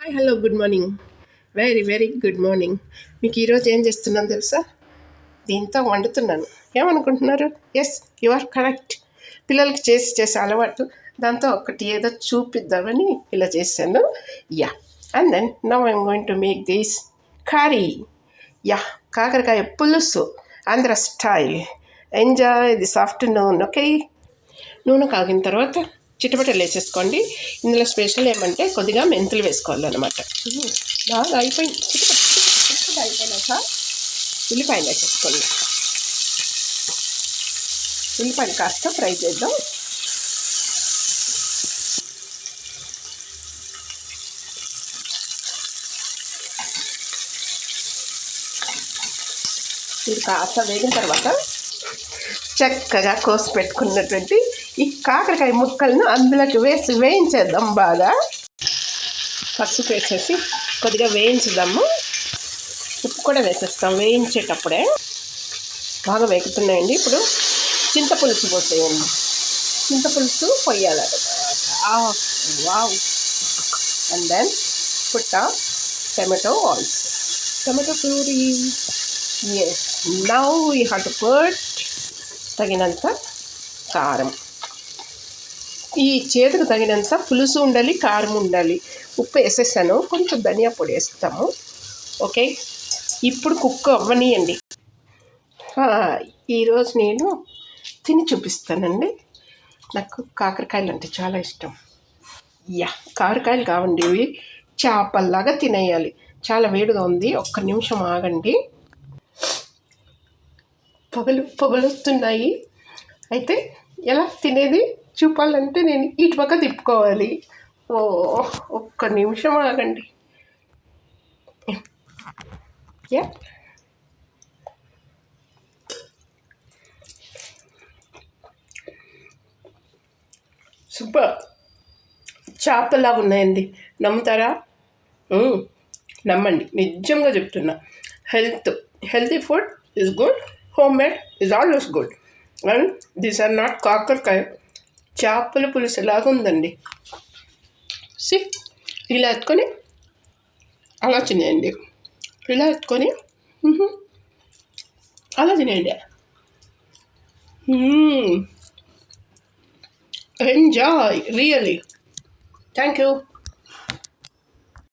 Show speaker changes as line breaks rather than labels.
Hi hello good morning. Very very good morning. మీకు ఈరోజు ఏం చేస్తున్నాను తెలుసా? దీంతో వండుతున్నాను. ఏమనుకుంటున్నారు? Yes, you are correct. పిల్లలకి చేసి అలవాటు. దాంతో ఒకటి ఏదో చూపిద్దామని ఇలా చేశాను. Yeah, and then now I'm going to make this curry. Yeah, కాకరకాయ పులుసు, Andhra style. Enjoy this afternoon. Okay, నూనె కాగిన తర్వాత చిటపటలు వేసేసుకోండి. ఇందులో స్పెషల్ ఏమంటే కొద్దిగా మెంతులు వేసుకోవాలన్నమాట. బాగా అయిపోయింది. చిటపట అయిపోయినాక ఉల్లిపాయలు వేసేసుకోండి. ఉల్లిపాయలు కాస్త ఫ్రై చేద్దాం. ఇది కాస్త వేగిన తర్వాత చక్కగా కోసి పెట్టుకున్నటువంటి ఈ కాకరకాయ ముక్కలను అందులోకి వేయించేద్దాం. బాగా పసుపు వేసేసి కొద్దిగా వేయించుదాము. ఉప్పు కూడా వేసేస్తాం వేయించేటప్పుడే. బాగా వేగుతున్నాయండి. ఇప్పుడు చింతపులుసు పోసేయండి. చింతపులుసు పొయ్యాలన్నమాట. Wow. And then put tomato also. Tomato puree. Yes, now you have to put తగినంత కారం. ఈ చేతికి తగినంత పులుసు ఉండాలి, కారం ఉండాలి. ఉప్పు వేసేసాను, కొంచెం ధనియా పొడి వేస్తాము. ఓకే, ఇప్పుడు కుక్ అవ్వనియండి. ఈరోజు నేను తిని చూపిస్తానండి. నాకు కాకరకాయలు అంటే చాలా ఇష్టం. యా, కాకరకాయలు కావండి, ఇవి చేపల్లాగా తినేయాలి. చాలా వేడిగా ఉంది, ఒక్క నిమిషం ఆగండి. పొగలుస్తున్నాయి. అయితే ఎలా తినేది చూపాలంటే నేను ఇటు పక్క తిప్పుకోవాలి. ఒక్క నిమిషం ఆగండి. Yeah, super. చేపలాగా ఉన్నాయండి. నమ్ముతారా? నమ్మండి, నిజంగా చెప్తున్నా. Healthy food is good. Home made is always good. And these are not కాకరకాయ, చేపల పులుసు ఎలాగా ఉందండి. సి, ఇలా ఎత్తుకొని అలా తినేయండి. ఇలా ఎత్తుకొని అలా తినేయండి. Enjoy really. Thank you.